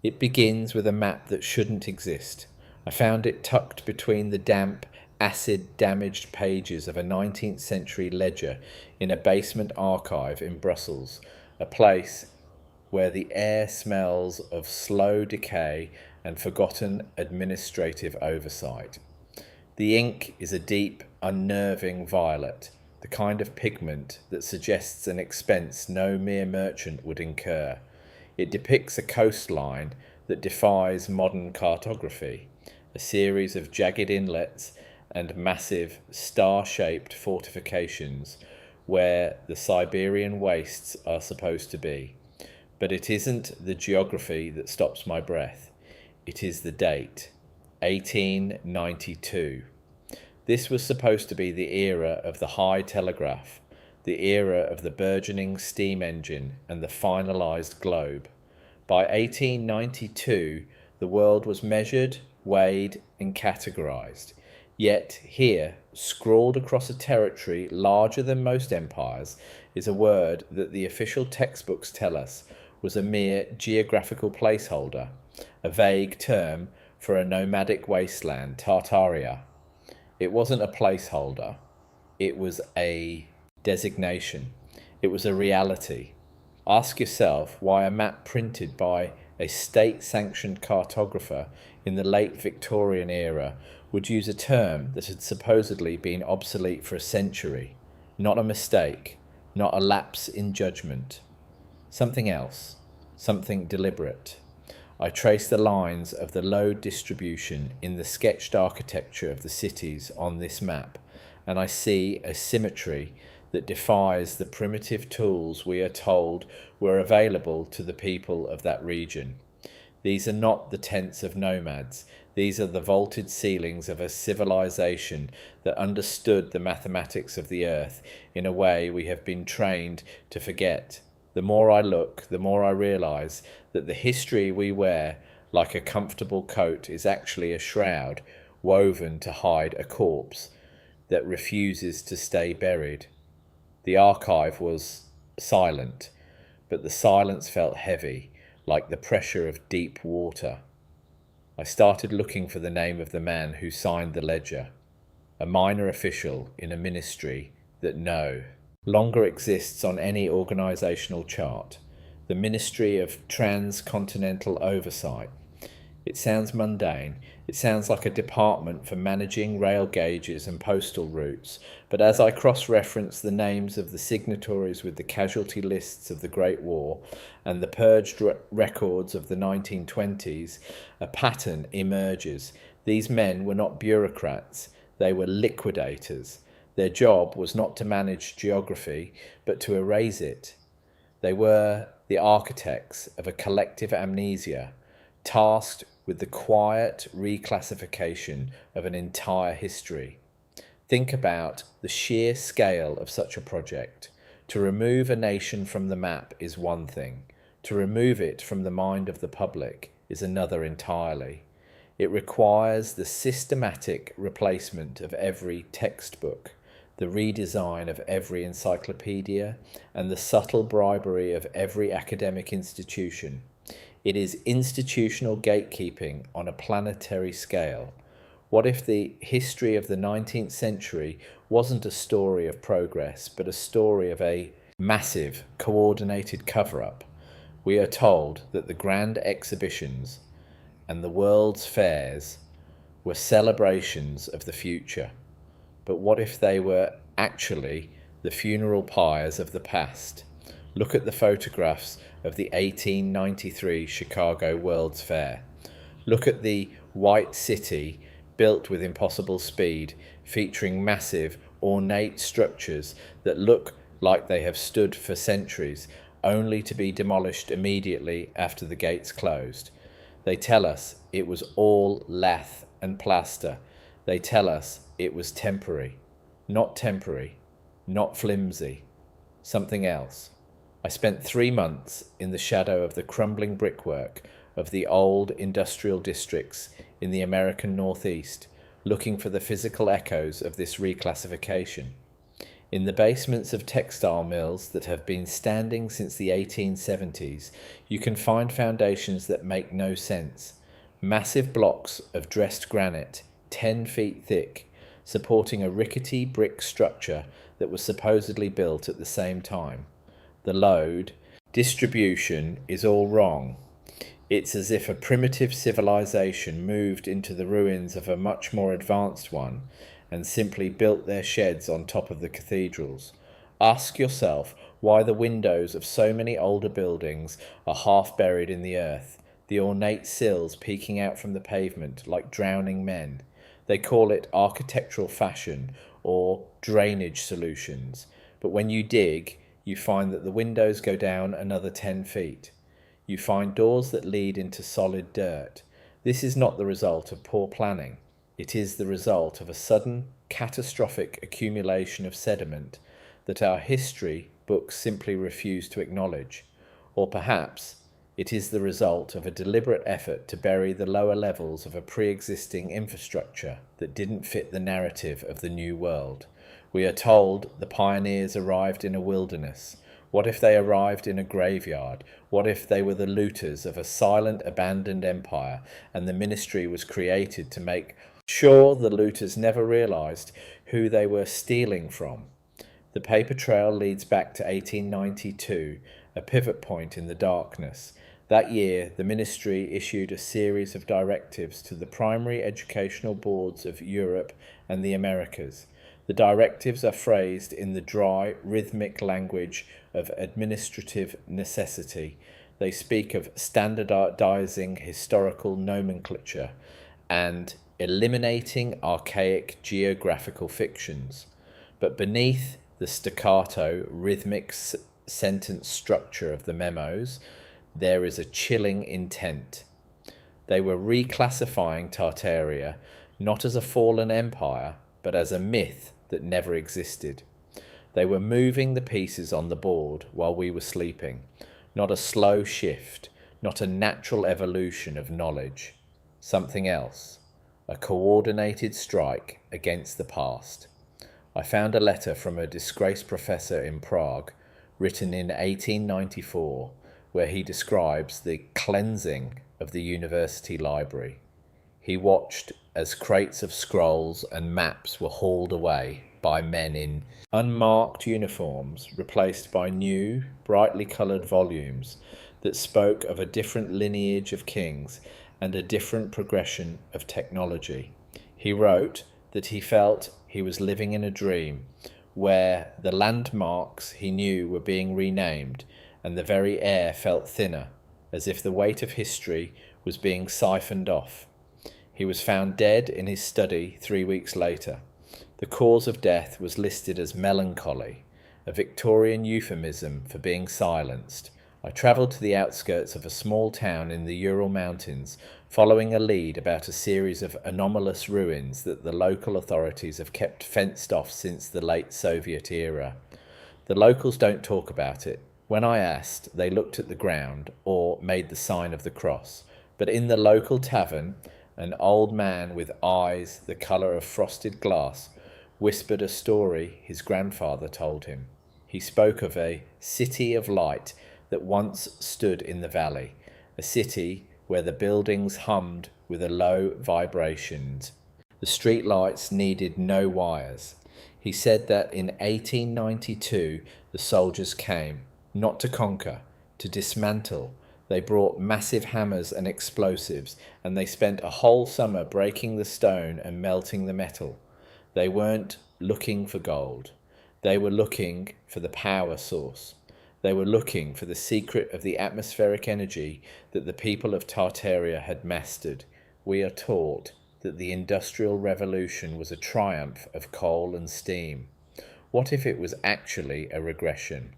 It begins with a map that shouldn't exist. I found it tucked between the damp, acid-damaged pages of a 19th century ledger in a basement archive in Brussels, a place where the air smells of slow decay and forgotten administrative oversight. The ink is a deep, unnerving violet, the kind of pigment that suggests an expense no mere merchant would incur. It depicts a coastline that defies modern cartography, a series of jagged inlets and massive star-shaped fortifications where the Siberian wastes are supposed to be. But it isn't the geography that stops my breath. It is the date, 1892. This was supposed to be the era of the high telegraph, the era of the burgeoning steam engine and the finalised globe. By 1892, the world was measured, weighed and categorised. Yet here, scrawled across a territory larger than most empires, is a word that the official textbooks tell us was a mere geographical placeholder, a vague term for a nomadic wasteland, Tartaria. It wasn't a placeholder, it was a designation, it was a reality. Ask yourself why a map printed by a state-sanctioned cartographer in the late Victorian era would use a term that had supposedly been obsolete for a century. Not a mistake, not a lapse in judgment. Something else, something deliberate. I trace the lines of the load distribution in the sketched architecture of the cities on this map, and I see a symmetry that defies the primitive tools we are told were available to the people of that region. These are not the tents of nomads. These are the vaulted ceilings of a civilization that understood the mathematics of the earth in a way we have been trained to forget. The more I look, the more I realize that the history we wear like a comfortable coat is actually a shroud woven to hide a corpse that refuses to stay buried. The archive was silent, but the silence felt heavy, like the pressure of deep water. I started looking for the name of the man who signed the ledger, a minor official in a ministry that no longer exists on any organisational chart, the Ministry of Transcontinental Oversight. It sounds mundane. It sounds like a department for managing rail gauges and postal routes, but as I cross-reference the names of the signatories with the casualty lists of the Great War and the purged records of the 1920s, a pattern emerges. These men were not bureaucrats, they were liquidators. Their job was not to manage geography, but to erase it. They were the architects of a collective amnesia, tasked with the quiet reclassification of an entire history. Think about the sheer scale of such a project. To remove a nation from the map is one thing. To remove it from the mind of the public is another entirely. It requires the systematic replacement of every textbook, the redesign of every encyclopedia, and the subtle bribery of every academic institution. It is institutional gatekeeping on a planetary scale. What if the history of the 19th century wasn't a story of progress, but a story of a massive, coordinated cover-up? We are told that the grand exhibitions and the world's fairs were celebrations of the future. But what if they were actually the funeral pyres of the past? Look at the photographs of the 1893 Chicago World's Fair. Look at the white city built with impossible speed, featuring massive, ornate structures that look like they have stood for centuries, only to be demolished immediately after the gates closed. They tell us it was all lath and plaster. They tell us it was temporary, not flimsy, something else. I spent 3 months in the shadow of the crumbling brickwork of the old industrial districts in the American Northeast, looking for the physical echoes of this reclassification. In the basements of textile mills that have been standing since the 1870s, you can find foundations that make no sense. Massive blocks of dressed granite, 10 feet thick, supporting a rickety brick structure that was supposedly built at the same time. The load, distribution is all wrong. It's as if a primitive civilization moved into the ruins of a much more advanced one and simply built their sheds on top of the cathedrals. Ask yourself why the windows of so many older buildings are half buried in the earth, the ornate sills peeking out from the pavement like drowning men. They call it architectural fashion or drainage solutions, but when you dig, you find that the windows go down another 10 feet. You find doors that lead into solid dirt. This is not the result of poor planning. It is the result of a sudden, catastrophic accumulation of sediment that our history books simply refuse to acknowledge. Or perhaps it is the result of a deliberate effort to bury the lower levels of a pre-existing infrastructure that didn't fit the narrative of the New World. We are told the pioneers arrived in a wilderness. What if they arrived in a graveyard? What if they were the looters of a silent, abandoned empire, and the ministry was created to make sure the looters never realized who they were stealing from? The paper trail leads back to 1892, a pivot point in the darkness. That year, the ministry issued a series of directives to the primary educational boards of Europe and the Americas. The directives are phrased in the dry, rhythmic language of administrative necessity. They speak of standardizing historical nomenclature and eliminating archaic geographical fictions. But beneath the staccato, rhythmic sentence structure of the memos, there is a chilling intent. They were reclassifying Tartaria not as a fallen empire, but as a myth that never existed. They were moving the pieces on the board while we were sleeping, not a slow shift, not a natural evolution of knowledge. Something else, a coordinated strike against the past. I found a letter from a disgraced professor in Prague, written in 1894, where he describes the cleansing of the university library. He watched as crates of scrolls and maps were hauled away by men in unmarked uniforms, replaced by new, brightly coloured volumes that spoke of a different lineage of kings and a different progression of technology. He wrote that he felt he was living in a dream where the landmarks he knew were being renamed and the very air felt thinner, as if the weight of history was being siphoned off. He was found dead in his study 3 weeks later. The cause of death was listed as melancholy, a Victorian euphemism for being silenced. I travelled to the outskirts of a small town in the Ural Mountains, following a lead about a series of anomalous ruins that the local authorities have kept fenced off since the late Soviet era. The locals don't talk about it. When I asked, they looked at the ground or made the sign of the cross. But in the local tavern, an old man with eyes the colour of frosted glass whispered a story his grandfather told him. He spoke of a city of light that once stood in the valley, a city where the buildings hummed with a low vibrations. The street lights needed no wires. He said that in 1892 the soldiers came, not to conquer, to dismantle. They brought massive hammers and explosives, and they spent a whole summer breaking the stone and melting the metal. They weren't looking for gold. They were looking for the power source. They were looking for the secret of the atmospheric energy that the people of Tartaria had mastered. We are taught that the Industrial Revolution was a triumph of coal and steam. What if it was actually a regression?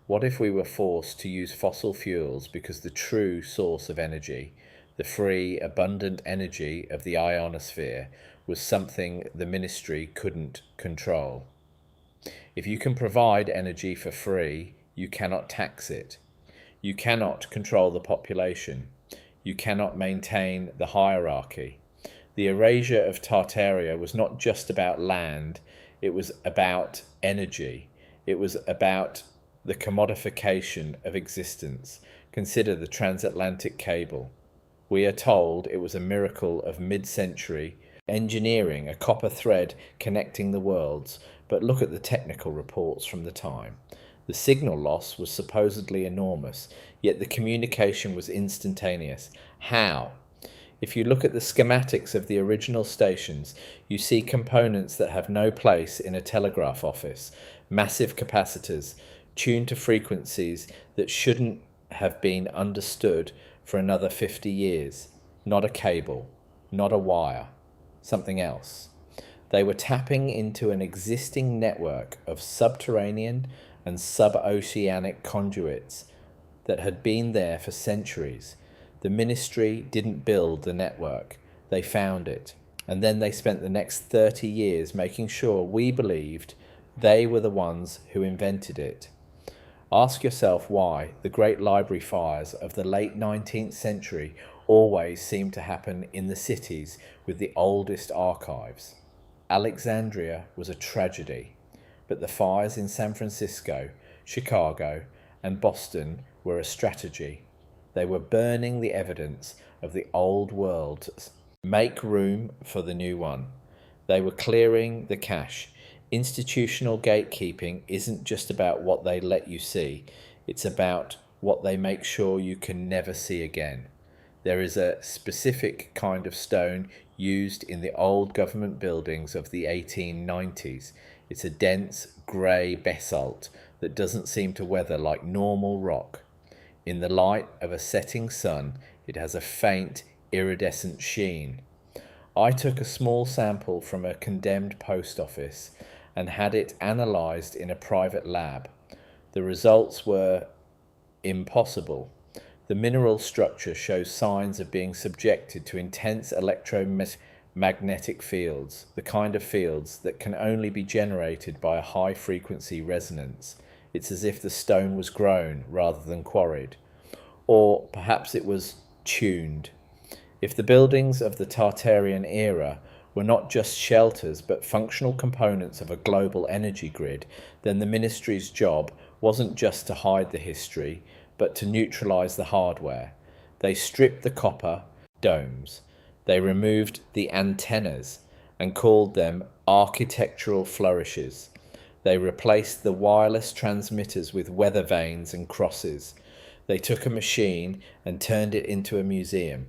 What if we were forced to use fossil fuels because the true source of energy, the free, abundant energy of the ionosphere, was something the ministry couldn't control? If you can provide energy for free, you cannot tax it. You cannot control the population. You cannot maintain the hierarchy. The erasure of Tartaria was not just about land, It was about energy. It was about the commodification of existence. Consider the transatlantic cable. We are told it was a miracle of mid-century engineering, a copper thread connecting the worlds, but look at the technical reports from the time. The signal loss was supposedly enormous, yet the communication was instantaneous. How? If you look at the schematics of the original stations, you see components that have no place in a telegraph office, massive capacitors, tuned to frequencies that shouldn't have been understood for another 50 years. Not a cable, not a wire, something else. They were tapping into an existing network of subterranean and sub-oceanic conduits that had been there for centuries. The ministry didn't build the network, they found it. And then they spent the next 30 years making sure we believed they were the ones who invented it. Ask yourself why the great library fires of the late 19th century always seem to happen in the cities with the oldest archives. Alexandria was a tragedy, but the fires in San Francisco, Chicago, and Boston were a strategy. They were burning the evidence of the old world. Make room for the new one. They were clearing the cache. Institutional gatekeeping isn't just about what they let you see. It's about what they make sure you can never see again. There is a specific kind of stone used in the old government buildings of the 1890s. It's a dense grey basalt that doesn't seem to weather like normal rock. In the light of a setting sun, it has a faint, iridescent sheen. I took a small sample from a condemned post office and had it analysed in a private lab. The results were impossible. The mineral structure shows signs of being subjected to intense electromagnetic fields, the kind of fields that can only be generated by a high-frequency resonance. It's as if the stone was grown rather than quarried. Or perhaps it was tuned. If the buildings of the Tartarian era were not just shelters but functional components of a global energy grid, then the ministry's job wasn't just to hide the history, but to neutralize the hardware. They stripped the copper domes. They removed the antennas and called them architectural flourishes. They replaced the wireless transmitters with weather vanes and crosses. They took a machine and turned it into a museum.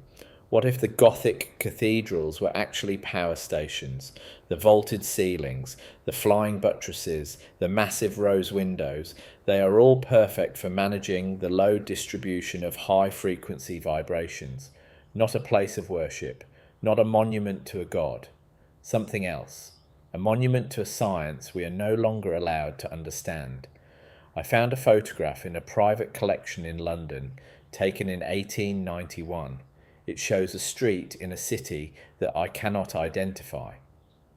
What if the Gothic cathedrals were actually power stations? The vaulted ceilings, the flying buttresses, the massive rose windows, they are all perfect for managing the load distribution of high-frequency vibrations. Not a place of worship, not a monument to a god. Something else. A monument to a science we are no longer allowed to understand. I found a photograph in a private collection in London, taken in 1891. It shows a street in a city that I cannot identify,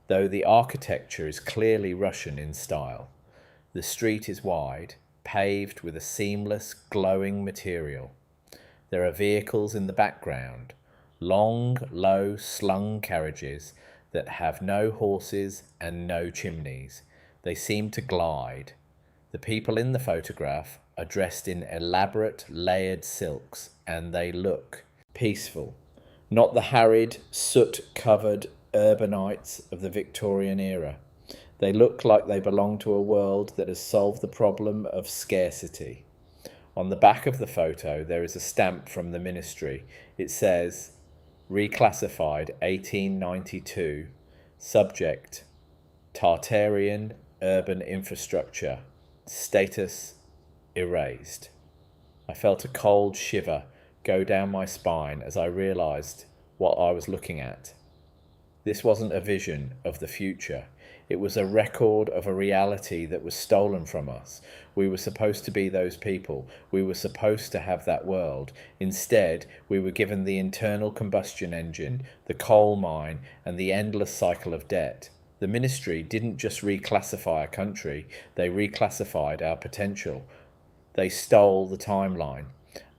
though the architecture is clearly Russian in style. The street is wide, paved with a seamless, glowing material. There are vehicles in the background, long, low, slung carriages that have no horses and no chimneys. They seem to glide. The people in the photograph are dressed in elaborate, layered silks, and they look peaceful, not the harried, soot-covered urbanites of the Victorian era. They look like they belong to a world that has solved the problem of scarcity. On the back of the photo, there is a stamp from the ministry. It says, Reclassified 1892, subject, Tartarian urban infrastructure, status erased. I felt a cold shiver go down my spine as I realised what I was looking at. This wasn't a vision of the future. It was a record of a reality that was stolen from us. We were supposed to be those people. We were supposed to have that world. Instead, we were given the internal combustion engine, the coal mine, and the endless cycle of debt. The ministry didn't just reclassify a country, they reclassified our potential. They stole the timeline.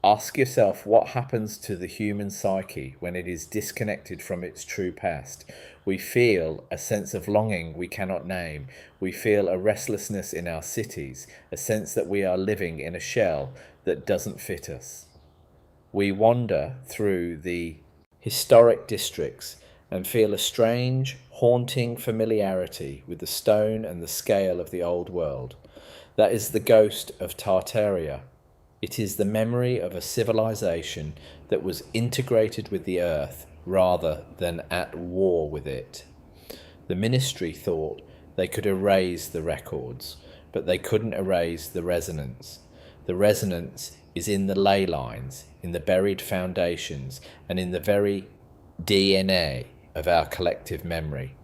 Ask yourself what happens to the human psyche when it is disconnected from its true past. We feel a sense of longing we cannot name. We feel a restlessness in our cities, a sense that we are living in a shell that doesn't fit us. We wander through the historic districts and feel a strange, haunting familiarity with the stone and the scale of the old world. That is the ghost of Tartaria. It is the memory of a civilization that was integrated with the earth rather than at war with it. The ministry thought they could erase the records, but they couldn't erase the resonance. The resonance is in the ley lines, in the buried foundations, and in the very DNA of our collective memory.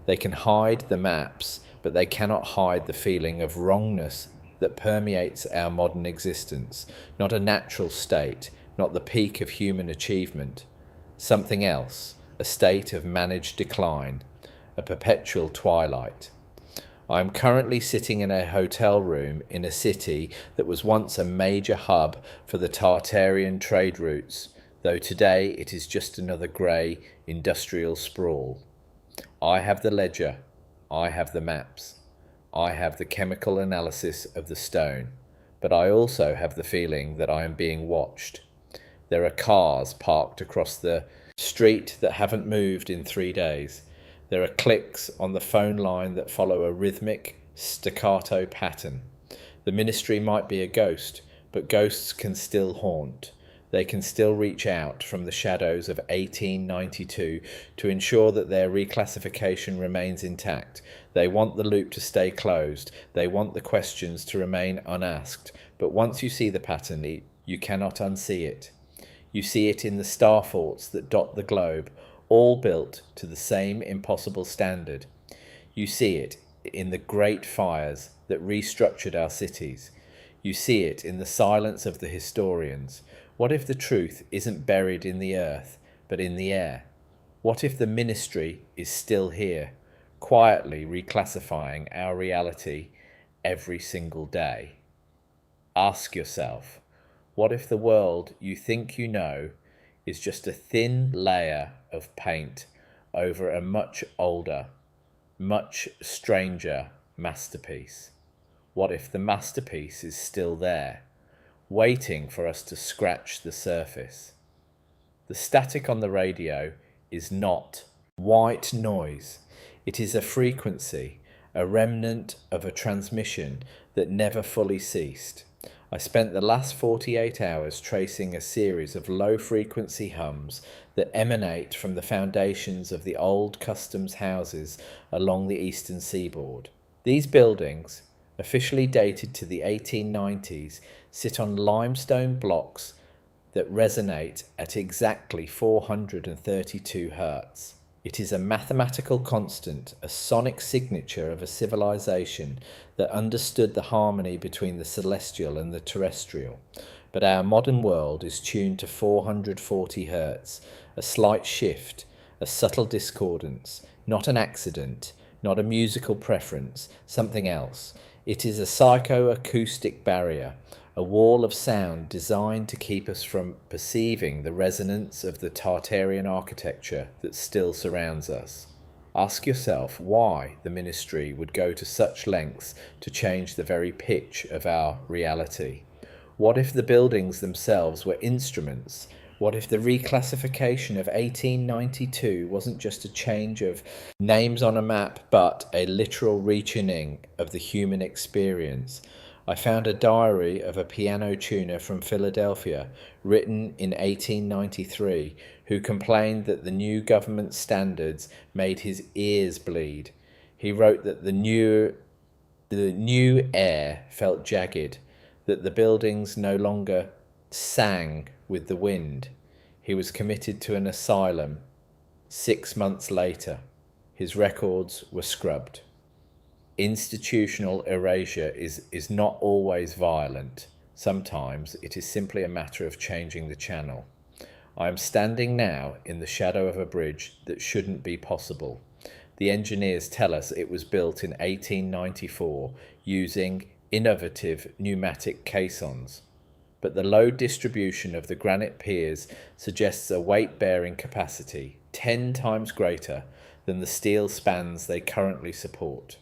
They can hide the maps, but they cannot hide the feeling of wrongness that permeates our modern existence, not a natural state, not the peak of human achievement, something else, a state of managed decline, a perpetual twilight. I am currently sitting in a hotel room in a city that was once a major hub for the Tartarian trade routes, though today it is just another grey industrial sprawl. I have the ledger, I have the maps. I have the chemical analysis of the stone, but I also have the feeling that I am being watched. There are cars parked across the street that haven't moved in 3 days. There are clicks on the phone line that follow a rhythmic, staccato pattern. The ministry might be a ghost, but ghosts can still haunt. They can still reach out from the shadows of 1892 to ensure that their reclassification remains intact. They want the loop to stay closed. They want the questions to remain unasked. But once you see the pattern, you cannot unsee it. You see it in the star forts that dot the globe, all built to the same impossible standard. You see it in the great fires that restructured our cities. You see it in the silence of the historians. What if the truth isn't buried in the earth, but in the air? What if the ministry is still here, quietly reclassifying our reality every single day? Ask yourself, what if the world you think you know is just a thin layer of paint over a much older, much stranger masterpiece? What if the masterpiece is still there, waiting for us to scratch the surface? The static on the radio is not white noise. It is a frequency, a remnant of a transmission that never fully ceased. I spent the last 48 hours tracing a series of low-frequency hums that emanate from the foundations of the old customs houses along the eastern seaboard. These buildings, officially dated to the 1890s, sit on limestone blocks that resonate at exactly 432 Hz. It is a mathematical constant, a sonic signature of a civilization that understood the harmony between the celestial and the terrestrial. But our modern world is tuned to 440 Hz, a slight shift, a subtle discordance, not an accident, not a musical preference, something else. It is a psychoacoustic barrier, a wall of sound designed to keep us from perceiving the resonance of the Tartarian architecture that still surrounds us. Ask yourself why the ministry would go to such lengths to change the very pitch of our reality. What if the buildings themselves were instruments? What if the reclassification of 1892 wasn't just a change of names on a map, but a literal retuning of the human experience? I found a diary of a piano tuner from Philadelphia, written in 1893, who complained that the new government standards made his ears bleed. He wrote that the new air felt jagged, that the buildings no longer sang with the wind. He was committed to an asylum. 6 months later, his records were scrubbed. Institutional erasure is not always violent. Sometimes it is simply a matter of changing the channel. I am standing now in the shadow of a bridge that shouldn't be possible. The engineers tell us it was built in 1894 using innovative pneumatic caissons. but the load distribution of the granite piers suggests a weight-bearing capacity 10 times greater than the steel spans they currently support.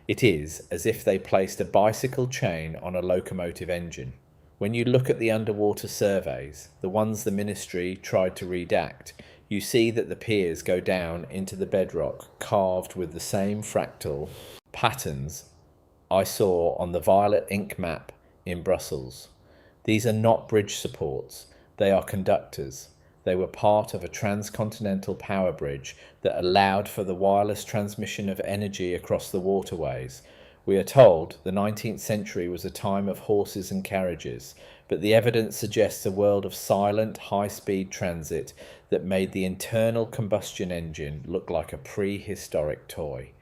It is as if they placed a bicycle chain on a locomotive engine. When you look at the underwater surveys, the ones the ministry tried to redact, you see that the piers go down into the bedrock carved with the same fractal patterns I saw on the violet ink map in Brussels. These are not bridge supports, they are conductors. They were part of a transcontinental power bridge that allowed for the wireless transmission of energy across the waterways. We are told the 19th century was a time of horses and carriages, but the evidence suggests a world of silent, high-speed transit that made the internal combustion engine look like a prehistoric toy.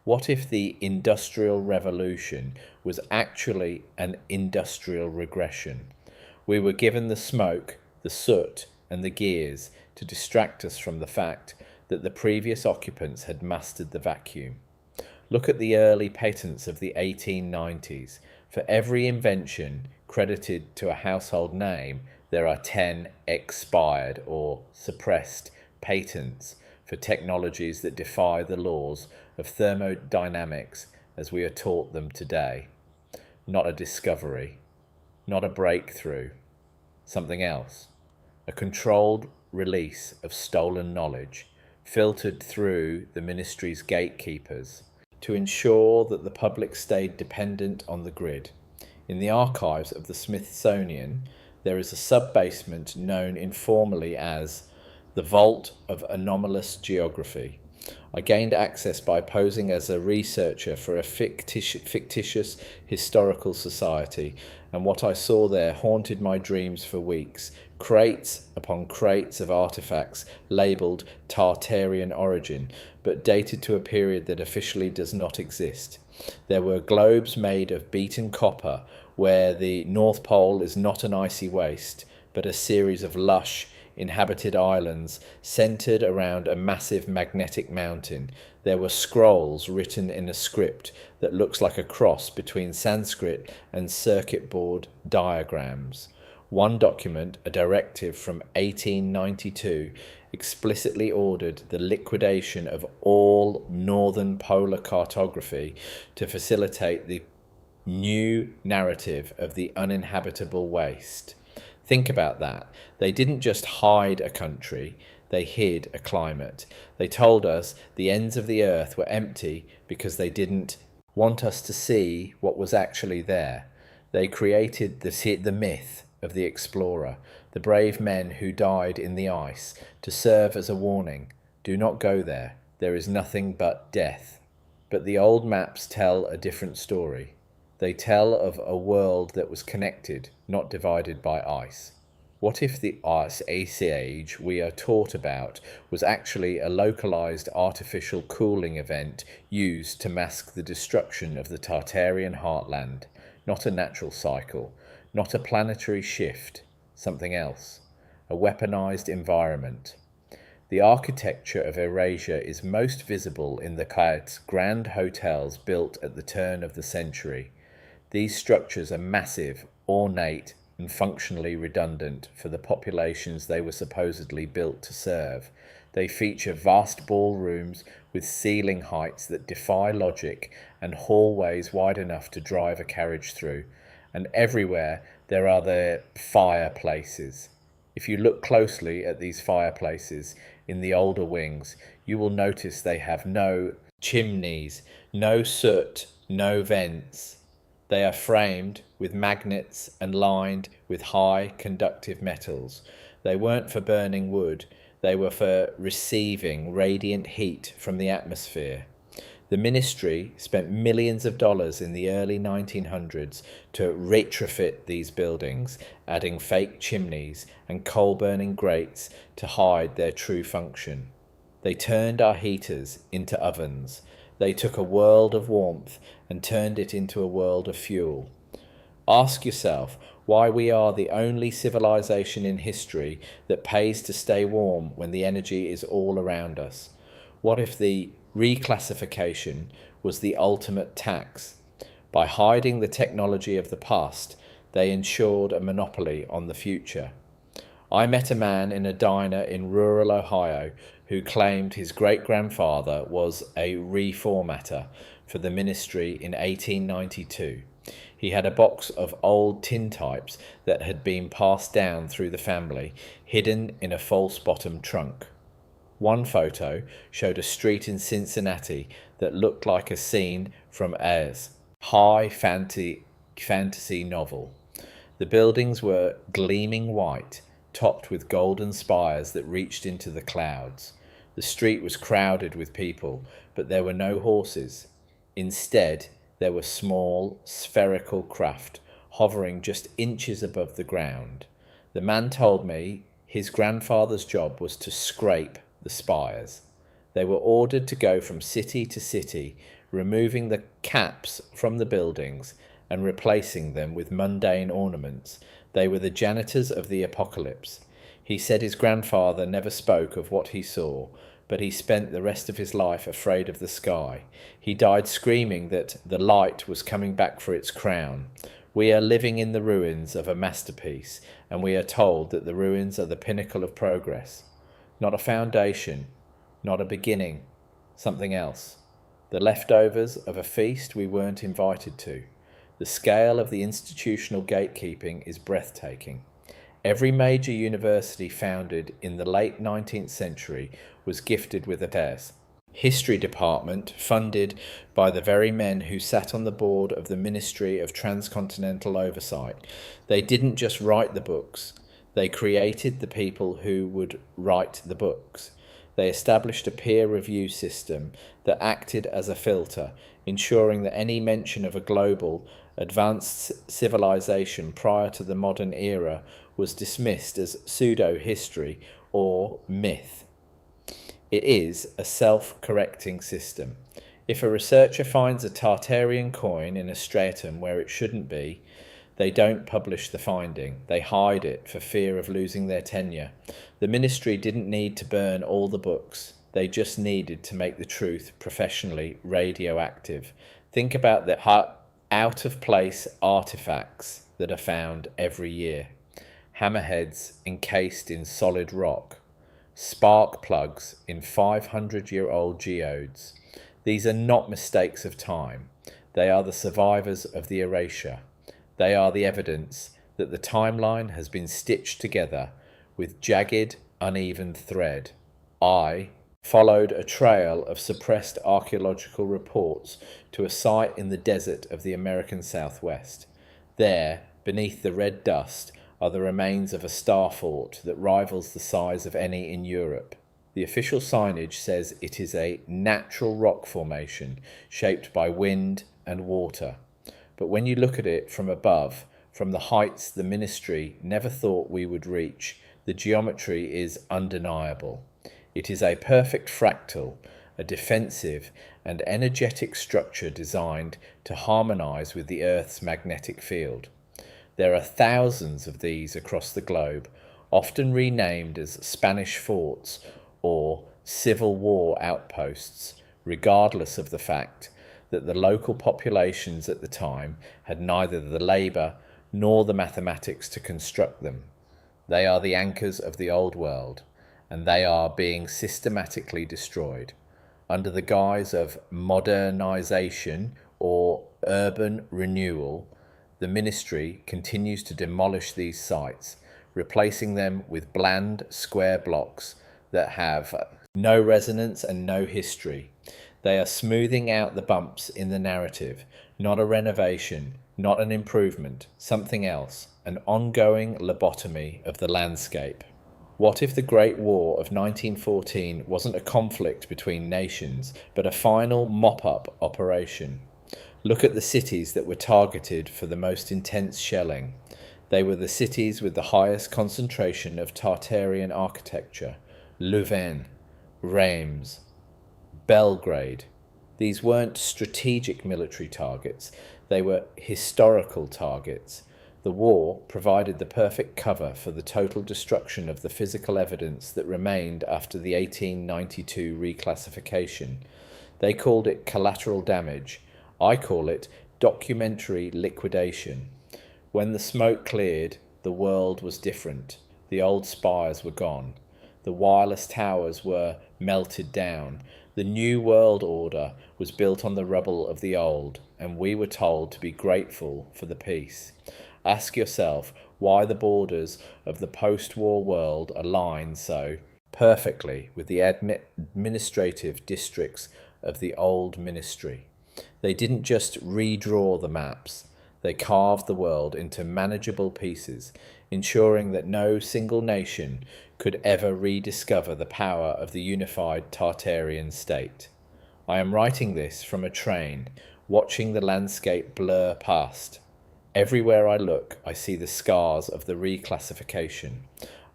What if the Industrial Revolution was actually an industrial regression? We were given the smoke, the soot, and the gears to distract us from the fact that the previous occupants had mastered the vacuum. Look at the early patents of the 1890s. For every invention credited to a household name, there are 10 expired or suppressed patents for technologies that defy the laws of thermodynamics as we are taught them today. Not a discovery, not a breakthrough, something else. A controlled release of stolen knowledge, filtered through the ministry's gatekeepers, to ensure that the public stayed dependent on the grid. In the archives of the Smithsonian, there is a sub-basement known informally as the Vault of Anomalous Geography. I gained access by posing as a researcher for a fictitious historical society, and what I saw there haunted my dreams for weeks. Crates upon crates of artifacts labelled Tartarian origin, but dated to a period that officially does not exist. There were globes made of beaten copper, where the North Pole is not an icy waste, but a series of lush, inhabited islands centered around a massive magnetic mountain. There were scrolls written in a script that looks like a cross between Sanskrit and circuit board diagrams. One document, a directive from 1892, explicitly ordered the liquidation of all northern polar cartography to facilitate the new narrative of the uninhabitable waste. Think about that. They didn't just hide a country, they hid a climate. They told us the ends of the earth were empty because they didn't want us to see what was actually there. They created the myth of the explorer, the brave men who died in the ice, to serve as a warning. Do not go there. There is nothing but death. But the old maps tell a different story. They tell of a world that was connected, not divided by ice. What if the ice age we are taught about was actually a localized artificial cooling event used to mask the destruction of the Tartarian heartland, not a natural cycle, not a planetary shift, something else, a weaponized environment? The architecture of Eurasia is most visible in the grand hotels built at the turn of the century. These structures are massive, ornate, and functionally redundant for the populations they were supposedly built to serve. They feature vast ballrooms with ceiling heights that defy logic and hallways wide enough to drive a carriage through. And everywhere there are the fireplaces. If you look closely at these fireplaces in the older wings, you will notice they have no chimneys, no soot, no vents. They are framed with magnets and lined with high conductive metals. They weren't for burning wood, they were for receiving radiant heat from the atmosphere. The ministry spent millions of dollars in the early 1900s to retrofit these buildings, adding fake chimneys and coal-burning grates to hide their true function. They turned our heaters into ovens. They took a world of warmth and turned it into a world of fuel. Ask yourself why we are the only civilization in history that pays to stay warm when the energy is all around us. What if the reclassification was the ultimate tax? By hiding the technology of the past, They ensured a monopoly on the future. I met a man in a diner in rural Ohio who claimed his great-grandfather was a reformatter for the ministry in 1892. He had a box of old tintypes that had been passed down through the family, hidden in a false-bottom trunk. One photo showed a street in Cincinnati that looked like a scene from a high fantasy novel. The buildings were gleaming white, topped with golden spires that reached into the clouds. The street was crowded with people, but there were no horses. Instead, there were small, spherical craft hovering just inches above the ground. The man told me his grandfather's job was to scrape the spires. They were ordered to go from city to city, removing the caps from the buildings and replacing them with mundane ornaments. They were the janitors of the apocalypse. He said his grandfather never spoke of what he saw, but he spent the rest of his life afraid of the sky. He died screaming that the light was coming back for its crown. We are living in the ruins of a masterpiece, and we are told that the ruins are the pinnacle of progress. Not a foundation, not a beginning, something else. The leftovers of a feast we weren't invited to. The scale of the institutional gatekeeping is breathtaking. Every major university founded in the late 19th century was gifted with a history department funded by the very men who sat on the board of the Ministry of Transcontinental Oversight. They didn't just write the books, they created the people who would write the books. They established a peer review system that acted as a filter, ensuring that any mention of a global, advanced civilization prior to the modern era was dismissed as pseudo-history or myth. It is a self-correcting system. If a researcher finds a Tartarian coin in a stratum where it shouldn't be, they don't publish the finding. They hide it for fear of losing their tenure. The ministry didn't need to burn all the books. They just needed to make the truth professionally radioactive. Think about the out-of-place artifacts that are found every year. Hammerheads encased in solid rock. Spark plugs in 500-year-old geodes. These are not mistakes of time. They are the survivors of the erasure. They are the evidence that the timeline has been stitched together with jagged, uneven thread. I followed a trail of suppressed archaeological reports to a site in the desert of the American Southwest. There, beneath the red dust, are the remains of a star fort that rivals the size of any in Europe. The official signage says it is a natural rock formation shaped by wind and water. But when you look at it from above, from the heights the ministry never thought we would reach, the geometry is undeniable. It is a perfect fractal, a defensive and energetic structure designed to harmonize with the Earth's magnetic field. There are thousands of these across the globe, often renamed as Spanish forts or Civil War outposts, regardless of the fact that the local populations at the time had neither the labour nor the mathematics to construct them. They are the anchors of the old world, and they are being systematically destroyed. Under the guise of modernisation or urban renewal, the ministry continues to demolish these sites, replacing them with bland square blocks that have no resonance and no history. They are smoothing out the bumps in the narrative, not a renovation, not an improvement, something else, an ongoing lobotomy of the landscape. What if the Great War of 1914 wasn't a conflict between nations, but a final mop-up operation? Look at the cities that were targeted for the most intense shelling. They were the cities with the highest concentration of Tartarian architecture: Louvain, Reims, Belgrade. These weren't strategic military targets, they were historical targets. The war provided the perfect cover for the total destruction of the physical evidence that remained after the 1892 reclassification. They called it collateral damage. I call it documentary liquidation. When the smoke cleared, the world was different. The old spires were gone. The wireless towers were melted down. The new world order was built on the rubble of the old, and we were told to be grateful for the peace. Ask yourself why the borders of the post-war world align so perfectly with the administrative districts of the old ministry. They didn't just redraw the maps, they carved the world into manageable pieces, ensuring that no single nation could ever rediscover the power of the unified Tartarian state. I am writing this from a train, watching the landscape blur past. Everywhere I look, I see the scars of the reclassification.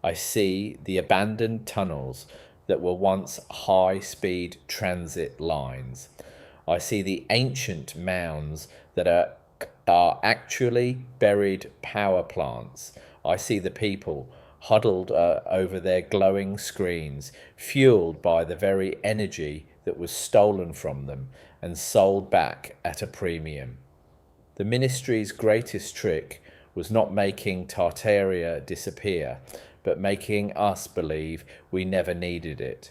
I see the abandoned tunnels that were once high-speed transit lines. I see the ancient mounds that are actually buried power plants. I see the people huddled over their glowing screens, fueled by the very energy that was stolen from them and sold back at a premium. The ministry's greatest trick was not making Tartaria disappear, but making us believe we never needed it.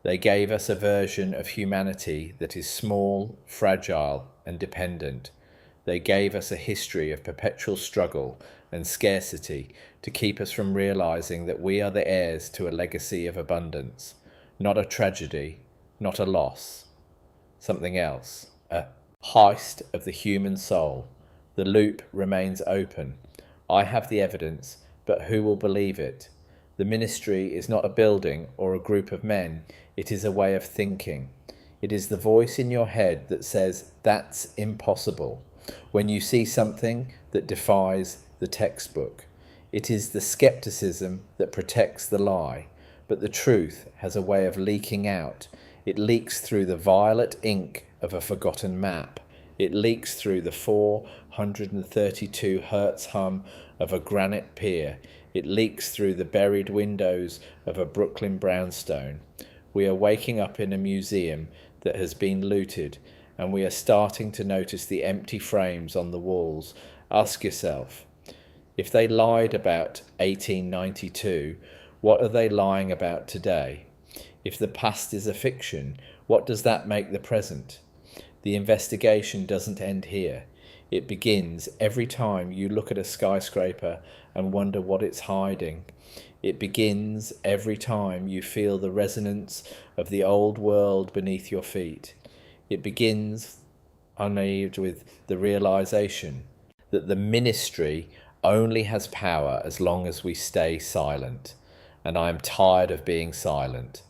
They gave us a version of humanity that is small, fragile, and dependent. They gave us a history of perpetual struggle and scarcity to keep us from realizing that we are the heirs to a legacy of abundance, not a tragedy, not a loss, something else, a heist of the human soul. The loop remains open. I have the evidence, but who will believe it? The ministry is not a building or a group of men. It is a way of thinking. It is the voice in your head that says, that's impossible, when you see something that defies the textbook. It is the skepticism that protects the lie, but the truth has a way of leaking out. It leaks through the violet ink of a forgotten map. It leaks through the 432 hertz hum of a granite pier. It leaks through the buried windows of a Brooklyn brownstone. We are waking up in a museum that has been looted, and we are starting to notice the empty frames on the walls. Ask yourself, if they lied about 1892, what are they lying about today? If the past is a fiction, what does that make the present? The investigation doesn't end here. It begins every time you look at a skyscraper and wonder what it's hiding. It begins every time you feel the resonance of the old world beneath your feet. It begins unmade with the realization that the ministry only has power as long as we stay silent, and I am tired of being silent.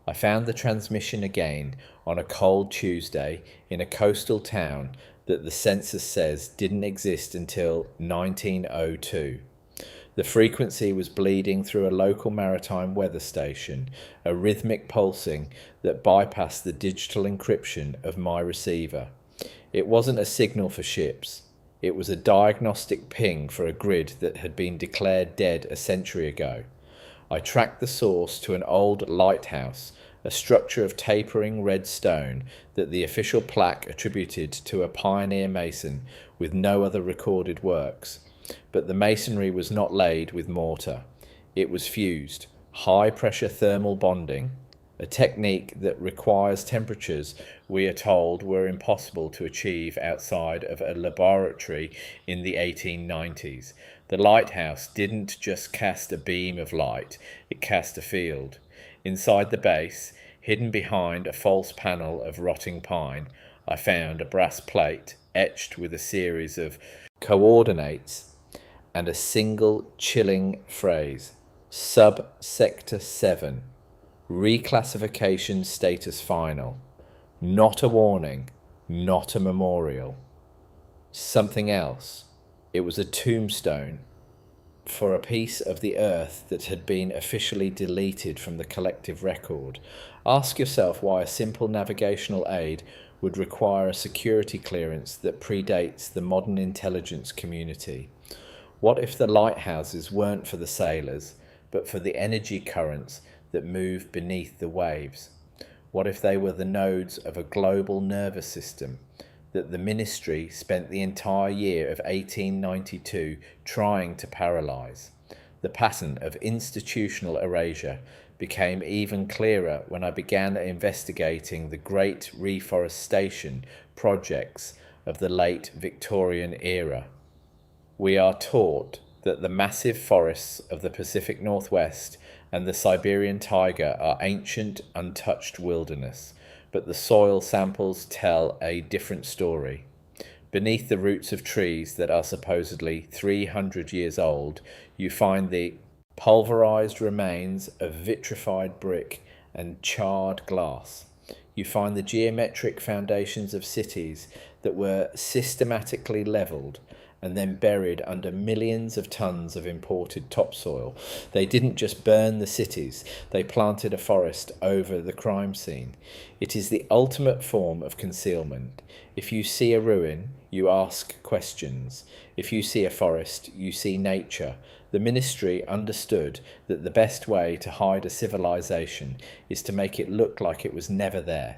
I found the transmission again on a cold Tuesday in a coastal town that the census says didn't exist until 1902. The frequency was bleeding through a local maritime weather station, a rhythmic pulsing that bypassed the digital encryption of my receiver. It wasn't a signal for ships. It was a diagnostic ping for a grid that had been declared dead a century ago. I tracked the source to an old lighthouse, a structure of tapering red stone that the official plaque attributed to a pioneer mason with no other recorded works. But the masonry was not laid with mortar. It was fused, high-pressure thermal bonding, a technique that requires temperatures we are told were impossible to achieve outside of a laboratory in the 1890s. The lighthouse didn't just cast a beam of light, it cast a field. Inside the base, hidden behind a false panel of rotting pine, I found a brass plate etched with a series of coordinates and a single chilling phrase: Sub-Sector 7, reclassification status final. Not a warning, not a memorial. Something else. It was a tombstone for a piece of the earth that had been officially deleted from the collective record. Ask yourself why a simple navigational aid would require a security clearance that predates the modern intelligence community. What if the lighthouses weren't for the sailors, but for the energy currents that move beneath the waves? What if they were the nodes of a global nervous system, that the ministry spent the entire year of 1892 trying to paralyse. The pattern of institutional erasure became even clearer when I began investigating the great reforestation projects of the late Victorian era. We are taught that the massive forests of the Pacific Northwest and the Siberian taiga are ancient, untouched wilderness, but the soil samples tell a different story. Beneath the roots of trees that are supposedly 300 years old, you find the pulverized remains of vitrified brick and charred glass. You find the geometric foundations of cities that were systematically leveled and then buried under millions of tons of imported topsoil. They didn't just burn the cities, they planted a forest over the crime scene. It is the ultimate form of concealment. If you see a ruin, you ask questions. If you see a forest, you see nature. The ministry understood that the best way to hide a civilization is to make it look like it was never there.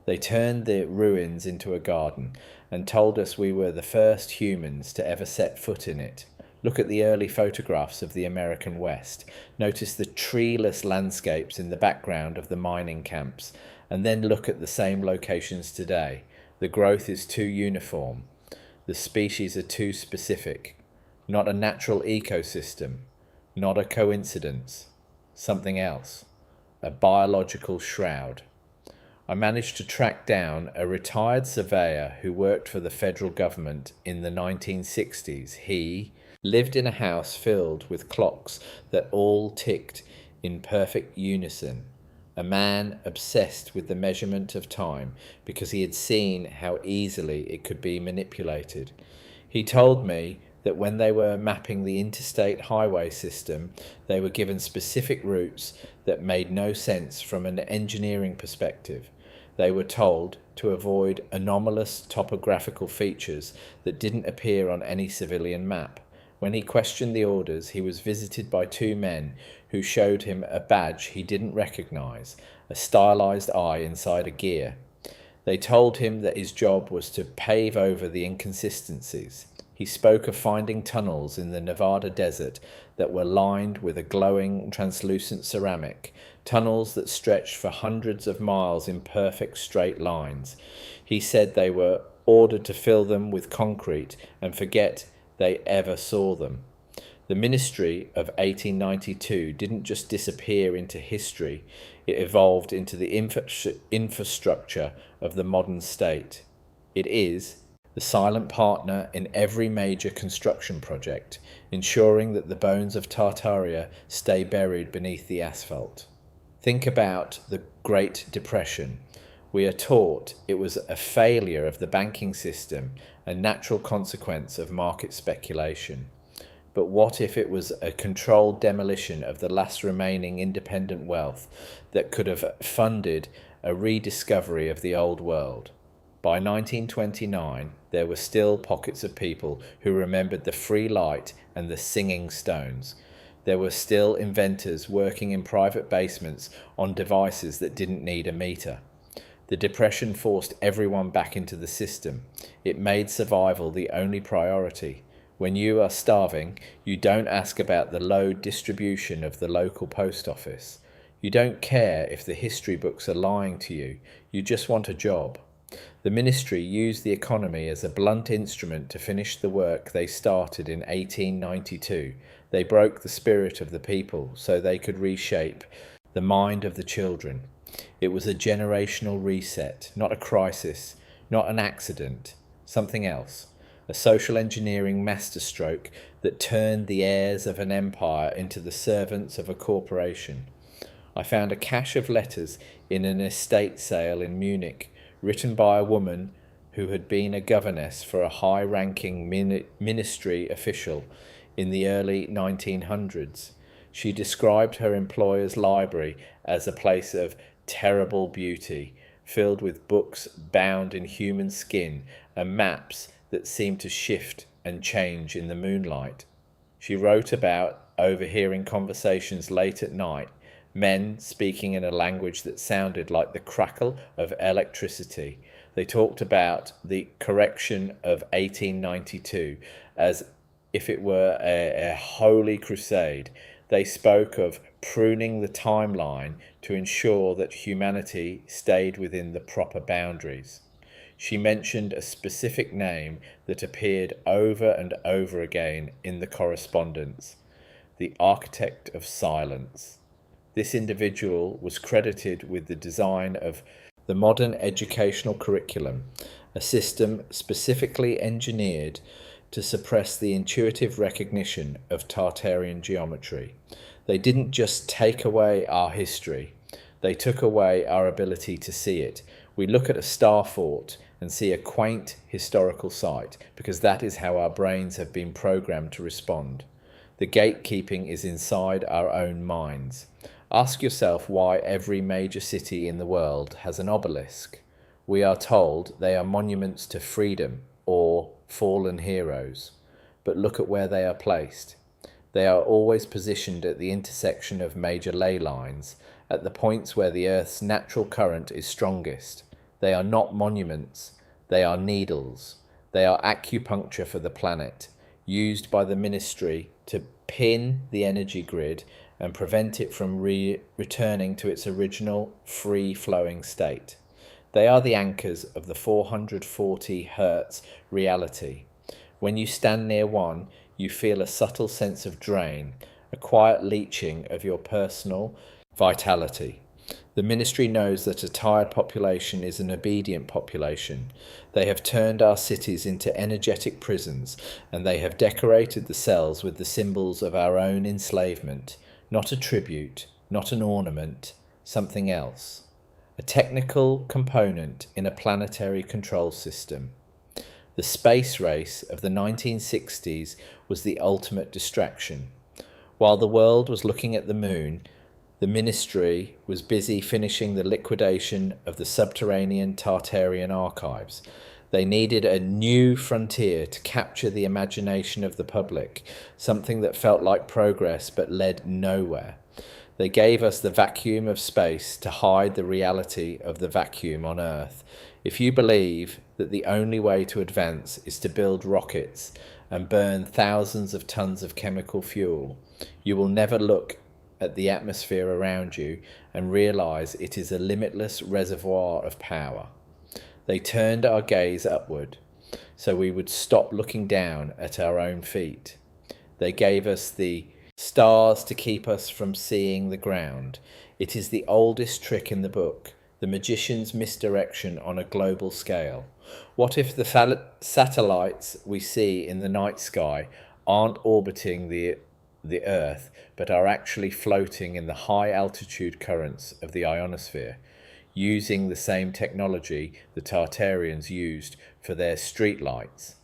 They turned the ruins into a garden and told us we were the first humans to ever set foot in it. Look at the early photographs of the American West. Notice the treeless landscapes in the background of the mining camps, and then look at the same locations today. The growth is too uniform. The species are too specific. Not a natural ecosystem. Not a coincidence. Something else. A biological shroud. I managed to track down a retired surveyor who worked for the federal government in the 1960s. He lived in a house filled with clocks that all ticked in perfect unison. A man obsessed with the measurement of time because he had seen how easily it could be manipulated. He told me that when they were mapping the interstate highway system, they were given specific routes that made no sense from an engineering perspective. They were told to avoid anomalous topographical features that didn't appear on any civilian map. When he questioned the orders, he was visited by two men who showed him a badge he didn't recognize, a stylized eye inside a gear. They told him that his job was to pave over the inconsistencies. He spoke of finding tunnels in the Nevada desert that were lined with a glowing, translucent ceramic, tunnels that stretched for hundreds of miles in perfect straight lines. He said they were ordered to fill them with concrete and forget they ever saw them. The ministry of 1892 didn't just disappear into history, it evolved into the infrastructure of the modern state. It is the silent partner in every major construction project, ensuring that the bones of Tartaria stay buried beneath the asphalt. Think about the Great Depression. We are taught it was a failure of the banking system, a natural consequence of market speculation. But what if it was a controlled demolition of the last remaining independent wealth that could have funded a rediscovery of the old world? By 1929, there were still pockets of people who remembered the free light and the singing stones. There were still inventors working in private basements on devices that didn't need a meter. The Depression forced everyone back into the system. It made survival the only priority. When you are starving, you don't ask about the low distribution of the local post office. You don't care if the history books are lying to you. You just want a job. The ministry used the economy as a blunt instrument to finish the work they started in 1892. They broke the spirit of the people so they could reshape the mind of the children. It was a generational reset, not a crisis, not an accident, something else. A social engineering masterstroke that turned the heirs of an empire into the servants of a corporation. I found a cache of letters in an estate sale in Munich, written by a woman who had been a governess for a high-ranking ministry official in the early 1900s. She described her employer's library as a place of terrible beauty, filled with books bound in human skin and maps that seemed to shift and change in the moonlight. She wrote about overhearing conversations late at night, men speaking in a language that sounded like the crackle of electricity, They talked about the correction of 1892 as if it were a holy crusade. They spoke of pruning the timeline to ensure that humanity stayed within the proper boundaries. She mentioned a specific name that appeared over and over again in the correspondence: the architect of silence. This individual was credited with the design of the modern educational curriculum, a system specifically engineered to suppress the intuitive recognition of Tartarian geometry. They didn't just take away our history, they took away our ability to see it. We look at a star fort and see a quaint historical site because that is how our brains have been programmed to respond. The gatekeeping is inside our own minds. Ask yourself why every major city in the world has an obelisk. We are told they are monuments to freedom or fallen heroes, but look at where they are placed. They are always positioned at the intersection of major ley lines, at the points where the Earth's natural current is strongest. They are not monuments, they are needles. They are acupuncture for the planet, used by the ministry to pin the energy grid and prevent it from returning to its original free-flowing state. They are the anchors of the 440 Hz reality. When you stand near one, you feel a subtle sense of drain, a quiet leaching of your personal vitality. The ministry knows that a tired population is an obedient population. They have turned our cities into energetic prisons, and they have decorated the cells with the symbols of our own enslavement. Not a tribute, not an ornament, something else. A technical component in a planetary control system. The space race of the 1960s was the ultimate distraction. While the world was looking at the moon, the ministry was busy finishing the liquidation of the subterranean Tartarian archives. They needed a new frontier to capture the imagination of the public, something that felt like progress but led nowhere. They gave us the vacuum of space to hide the reality of the vacuum on Earth. If you believe that the only way to advance is to build rockets and burn thousands of tons of chemical fuel, you will never look at the atmosphere around you and realize it is a limitless reservoir of power. They turned our gaze upward, so we would stop looking down at our own feet. They gave us the stars to keep us from seeing the ground. It is the oldest trick in the book, the magician's misdirection on a global scale. What if the satellites we see in the night sky aren't orbiting the Earth, but are actually floating in the high altitude currents of the ionosphere, using the same technology the Tartarians used for their streetlights?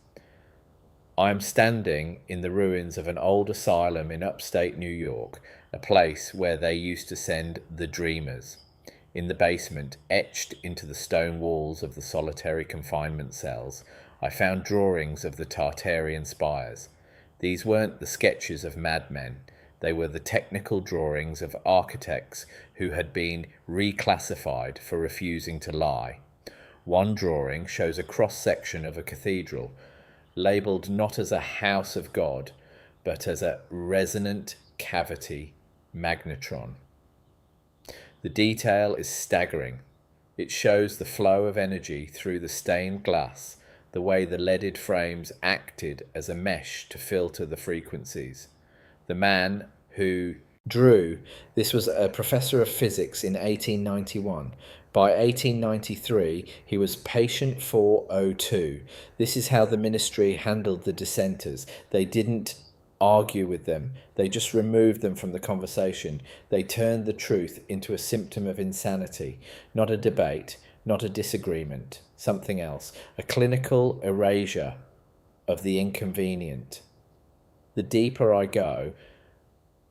I am standing in the ruins of an old asylum in upstate New York, a place where they used to send the dreamers. In the basement, etched into the stone walls of the solitary confinement cells, I found drawings of the Tartarian spires. These weren't the sketches of madmen. They were the technical drawings of architects who had been reclassified for refusing to lie. One drawing shows a cross-section of a cathedral, labelled not as a house of God, but as a resonant cavity magnetron. The detail is staggering. It shows the flow of energy through the stained glass, the way the leaded frames acted as a mesh to filter the frequencies. The man who drew this was a professor of physics in 1891. By 1893, he was patient 402. This is how the ministry handled the dissenters. They didn't argue with them. They just removed them from the conversation. They turned the truth into a symptom of insanity, not a debate, not a disagreement, something else, a clinical erasure of the inconvenient. The deeper I go,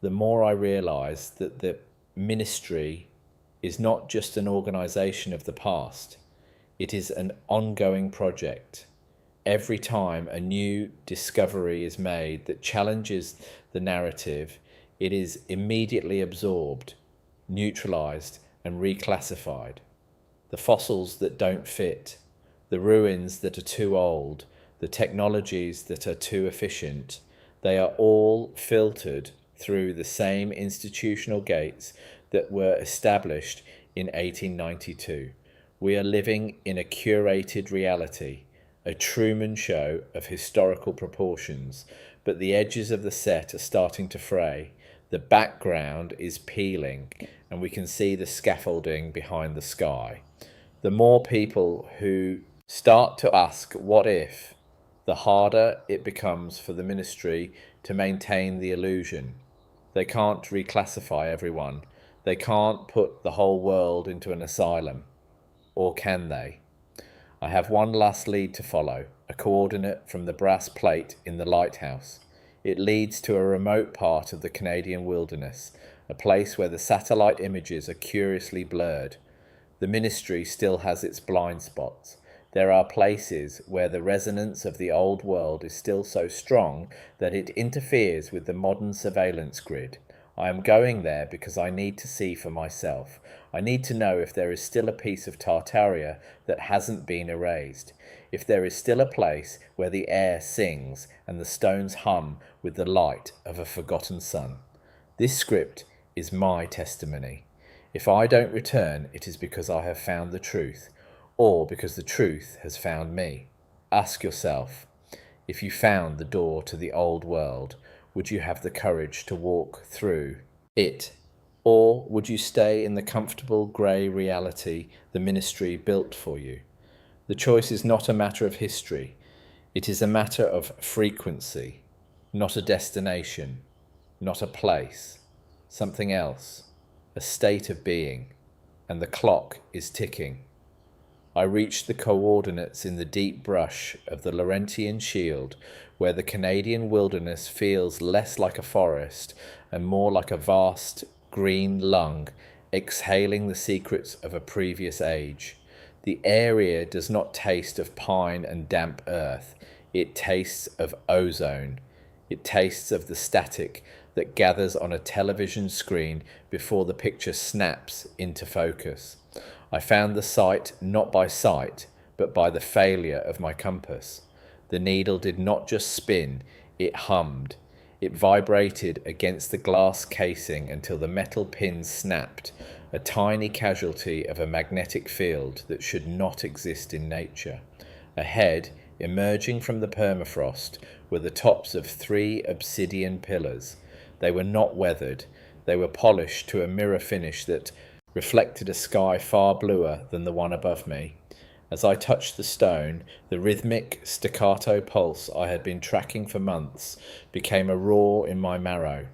the more I realize that the ministry is not just an organization of the past. It is an ongoing project. Every time a new discovery is made that challenges the narrative, it is immediately absorbed, neutralized, and reclassified. The fossils that don't fit, the ruins that are too old, the technologies that are too efficient, they are all filtered through the same institutional gates that were established in 1892. We are living in a curated reality, a Truman show of historical proportions, but the edges of the set are starting to fray. The background is peeling, and we can see the scaffolding behind the sky. The more people who start to ask what if, the harder it becomes for the ministry to maintain the illusion. They can't reclassify everyone. They can't put the whole world into an asylum. Or can they? I have one last lead to follow, a coordinate from the brass plate in the lighthouse. It leads to a remote part of the Canadian wilderness, a place where the satellite images are curiously blurred. The ministry still has its blind spots. There are places where the resonance of the old world is still so strong that it interferes with the modern surveillance grid. I am going there because I need to see for myself. I need to know if there is still a piece of Tartaria that hasn't been erased, if there is still a place where the air sings and the stones hum with the light of a forgotten sun. This script is my testimony. If I don't return, it is because I have found the truth, or because the truth has found me. Ask yourself, if you found the door to the old world, would you have the courage to walk through it? Or would you stay in the comfortable grey reality the ministry built for you? The choice is not a matter of history. It is a matter of frequency, not a destination, not a place, something else, a state of being, and the clock is ticking. I reached the coordinates in the deep brush of the Laurentian Shield, where the Canadian wilderness feels less like a forest and more like a vast green lung, exhaling the secrets of a previous age. The area does not taste of pine and damp earth. It tastes of ozone. It tastes of the static that gathers on a television screen before the picture snaps into focus. I found the site not by sight, but by the failure of my compass. The needle did not just spin, it hummed. It vibrated against the glass casing until the metal pins snapped, a tiny casualty of a magnetic field that should not exist in nature. Ahead, emerging from the permafrost, were the tops of 3 obsidian pillars. They were not weathered. They were polished to a mirror finish that reflected a sky far bluer than the one above me. As I touched the stone, the rhythmic staccato pulse I had been tracking for months became a roar in my marrow.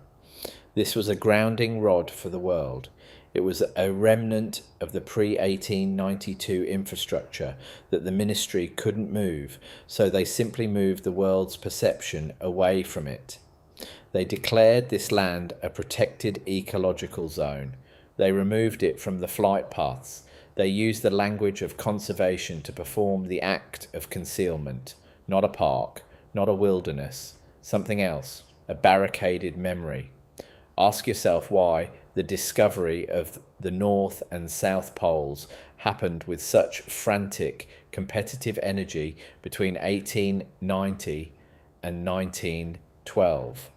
This was a grounding rod for the world. It was a remnant of the pre-1892 infrastructure that the ministry couldn't move, so they simply moved the world's perception away from it. They declared this land a protected ecological zone. They removed it from the flight paths. They used the language of conservation to perform the act of concealment. Not a park, not a wilderness, something else, a barricaded memory. Ask yourself why the discovery of the North and South Poles happened with such frantic, competitive energy between 1890 and 1912.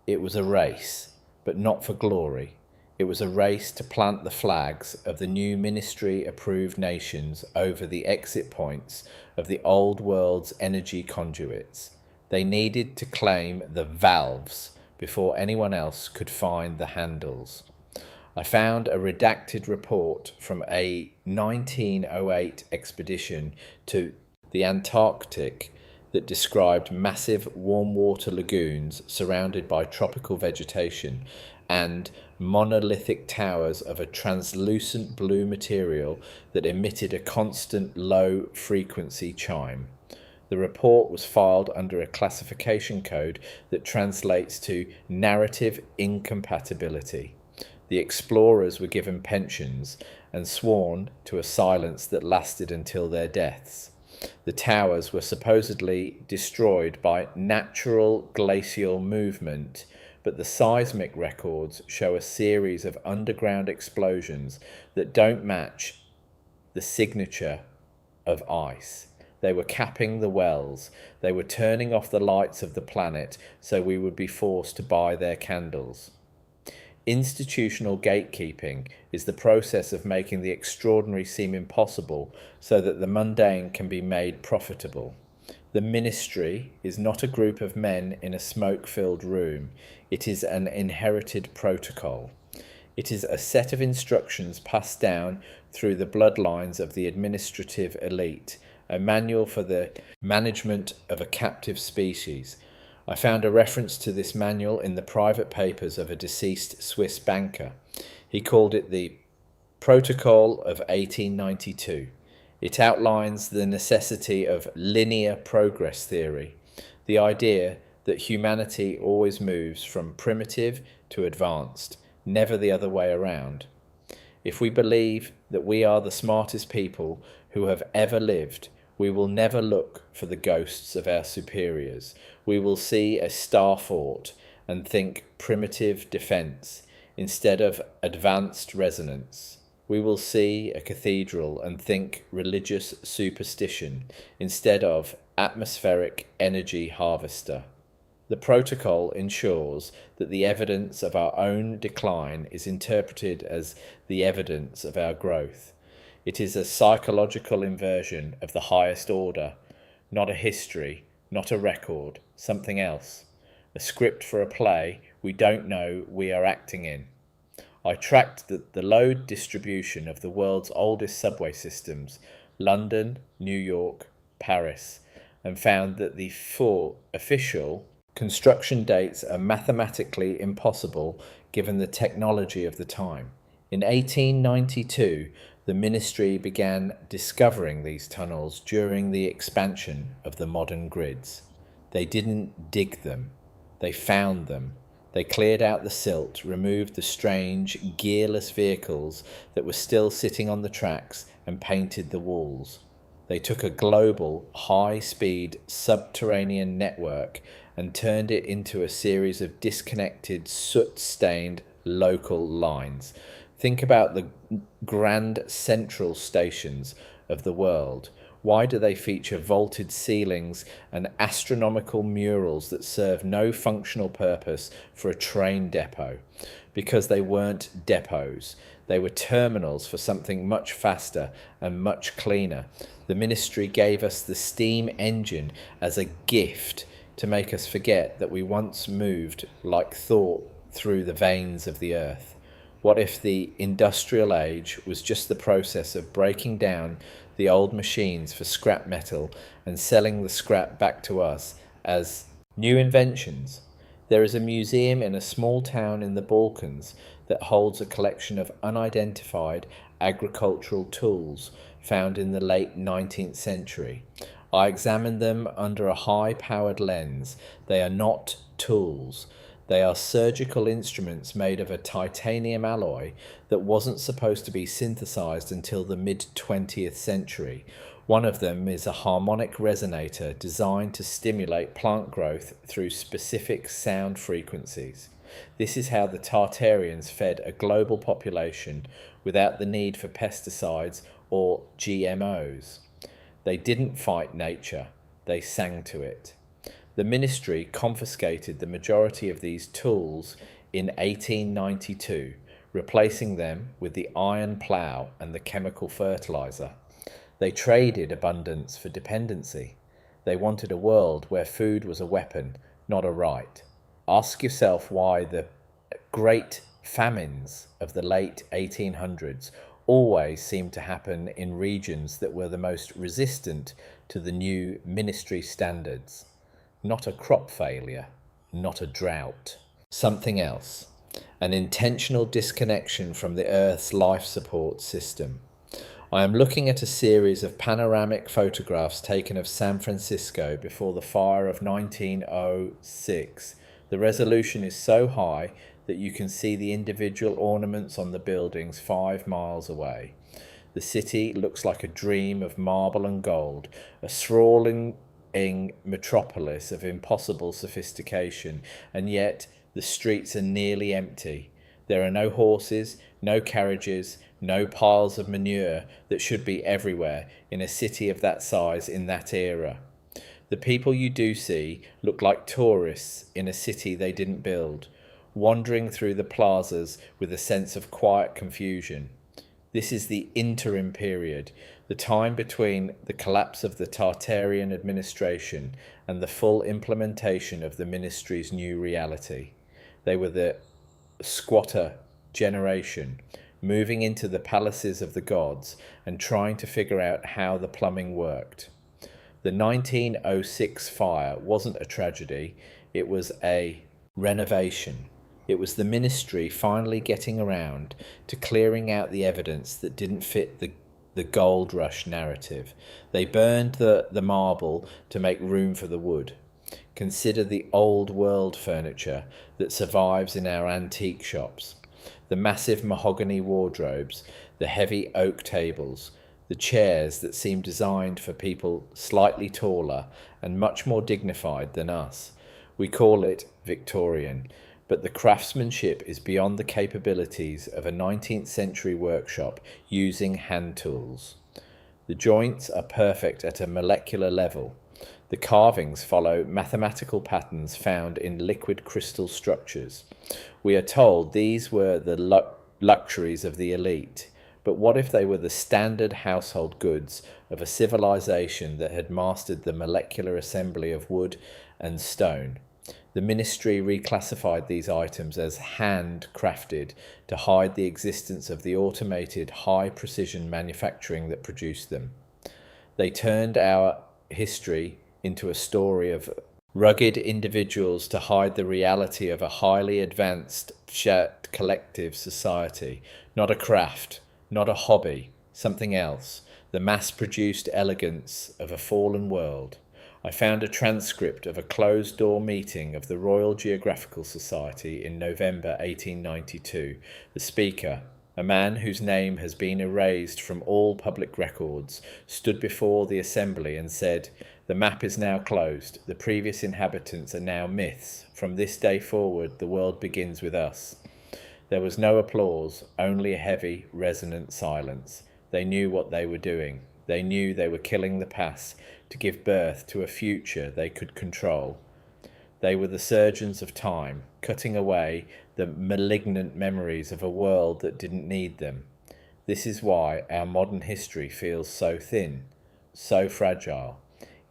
It was a race, but not for glory. It was a race to plant the flags of the new ministry-approved nations over the exit points of the old world's energy conduits. They needed to claim the valves before anyone else could find the handles. I found a redacted report from a 1908 expedition to the Antarctic that described massive warm water lagoons surrounded by tropical vegetation and monolithic towers of a translucent blue material that emitted a constant low-frequency chime. The report was filed under a classification code that translates to narrative incompatibility. The explorers were given pensions and sworn to a silence that lasted until their deaths. The towers were supposedly destroyed by natural glacial movement, but the seismic records show a series of underground explosions that don't match the signature of ice. They were capping the wells. They were turning off the lights of the planet so we would be forced to buy their candles. Institutional gatekeeping is the process of making the extraordinary seem impossible so that the mundane can be made profitable. The ministry is not a group of men in a smoke-filled room. It is an inherited protocol. It is a set of instructions passed down through the bloodlines of the administrative elite, a manual for the management of a captive species. I found a reference to this manual in the private papers of a deceased Swiss banker. He called it the Protocol of 1892. It outlines the necessity of linear progress theory, the idea that humanity always moves from primitive to advanced, never the other way around. If we believe that we are the smartest people who have ever lived, we will never look for the ghosts of our superiors. We will see a star fort and think primitive defense instead of advanced resonance. We will see a cathedral and think religious superstition instead of atmospheric energy harvester. The protocol ensures that the evidence of our own decline is interpreted as the evidence of our growth. It is a psychological inversion of the highest order, not a history, not a record, something else. A script for a play we don't know we are acting in. I tracked the load distribution of the world's oldest subway systems, London, New York, Paris, and found that the four official construction dates are mathematically impossible given the technology of the time. In 1892, the ministry began discovering these tunnels during the expansion of the modern grids. They didn't dig them, they found them. They cleared out the silt, removed the strange, gearless vehicles that were still sitting on the tracks, and painted the walls. They took a global, high-speed, subterranean network and turned it into a series of disconnected, soot-stained local lines. Think about the grand central stations of the world. Why do they feature vaulted ceilings and astronomical murals that serve no functional purpose for a train depot? Because they weren't depots. They were terminals for something much faster and much cleaner. The ministry gave us the steam engine as a gift to make us forget that we once moved like thought through the veins of the earth. What if the industrial age was just the process of breaking down the old machines for scrap metal and selling the scrap back to us as new inventions? There is a museum in a small town in the Balkans that holds a collection of unidentified agricultural tools found in the late 19th century. I examined them under a high-powered lens. They are not tools. They are surgical instruments made of a titanium alloy that wasn't supposed to be synthesized until the mid-20th century. One of them is a harmonic resonator designed to stimulate plant growth through specific sound frequencies. This is how the Tartarians fed a global population without the need for pesticides or GMOs. They didn't fight nature, they sang to it. The ministry confiscated the majority of these tools in 1892, replacing them with the iron plough and the chemical fertilizer. They traded abundance for dependency. They wanted a world where food was a weapon, not a right. Ask yourself why the great famines of the late 1800s always seemed to happen in regions that were the most resistant to the new ministry standards. Not a crop failure, not a drought. Something else. An intentional disconnection from the Earth's life support system. I am looking at a series of panoramic photographs taken of San Francisco before the fire of 1906. The resolution is so high that you can see the individual ornaments on the buildings 5 miles away. The city looks like a dream of marble and gold, a sprawling metropolis of impossible sophistication, and yet the streets are nearly empty. There are no horses, no carriages, no piles of manure that should be everywhere in a city of that size in that era. The people you do see look like tourists in a city they didn't build, wandering through the plazas with a sense of quiet confusion. This is the interim period, the time between the collapse of the Tartarian administration and the full implementation of the ministry's new reality. They were the squatter generation, moving into the palaces of the gods and trying to figure out how the plumbing worked. The 1906 fire wasn't a tragedy, it was a renovation. It was the ministry finally getting around to clearing out the evidence that didn't fit the gold rush narrative. They burned the marble to make room for the wood. Consider the old world furniture that survives in our antique shops. The massive mahogany wardrobes, the heavy oak tables, the chairs that seem designed for people slightly taller and much more dignified than us. We call it Victorian, but the craftsmanship is beyond the capabilities of a 19th century workshop using hand tools. The joints are perfect at a molecular level. The carvings follow mathematical patterns found in liquid crystal structures. We are told these were the luxuries of the elite, but what if they were the standard household goods of a civilization that had mastered the molecular assembly of wood and stone? The ministry reclassified these items as hand-crafted to hide the existence of the automated, high-precision manufacturing that produced them. They turned our history into a story of rugged individuals to hide the reality of a highly advanced, shared collective society, not a craft, not a hobby, something else, the mass-produced elegance of a fallen world. I found a transcript of a closed-door meeting of the Royal Geographical Society in November 1892. The speaker, a man whose name has been erased from all public records, stood before the assembly and said, "The map is now closed. The previous inhabitants are now myths. From this day forward, the world begins with us." There was no applause, only a heavy, resonant silence. They knew what they were doing. They knew they were killing the past to give birth to a future they could control. They were the surgeons of time, cutting away the malignant memories of a world that didn't need them. This is why our modern history feels so thin, so fragile.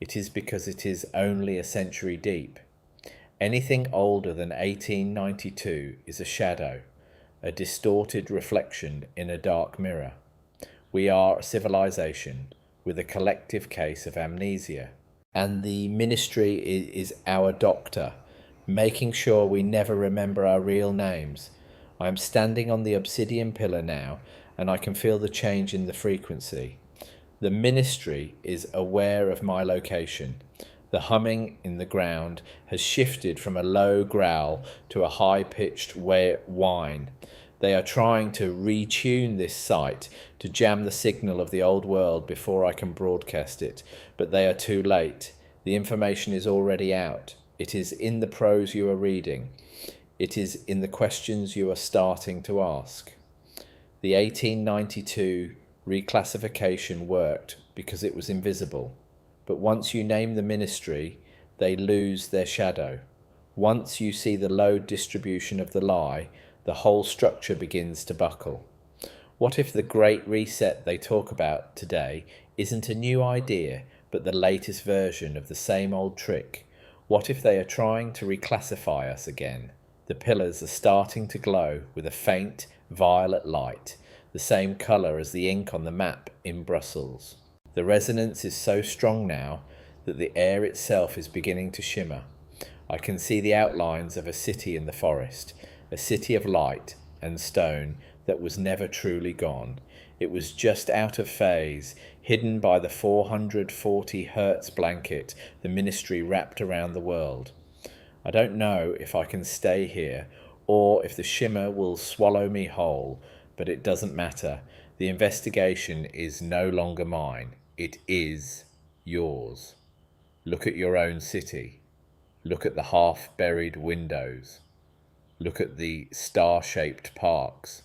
It is because it is only a century deep. Anything older than 1892 is a shadow, a distorted reflection in a dark mirror. We are a civilization with a collective case of amnesia, and the ministry is our doctor, making sure we never remember our real names. I am standing on the obsidian pillar now, and I can feel the change in the frequency. The ministry is aware of my location. The humming in the ground has shifted from a low growl to a high-pitched whine. They are trying to retune this site to jam the signal of the old world before I can broadcast it, but they are too late. The information is already out. It is in the prose you are reading. It is in the questions you are starting to ask. The 1892 reclassification worked because it was invisible. But once you name the ministry, they lose their shadow. Once you see the load distribution of the lie, the whole structure begins to buckle. What if the great reset they talk about today isn't a new idea, but the latest version of the same old trick? What if they are trying to reclassify us again? The pillars are starting to glow with a faint violet light, the same colour as the ink on the map in Brussels. The resonance is so strong now that the air itself is beginning to shimmer. I can see the outlines of a city in the forest, a city of light and stone that was never truly gone. It was just out of phase, hidden by the 440 Hertz blanket the ministry wrapped around the world. I don't know if I can stay here or if the shimmer will swallow me whole, but it doesn't matter. The investigation is no longer mine. It is yours. Look at your own city. Look at the half-buried windows. Look at the star-shaped parks.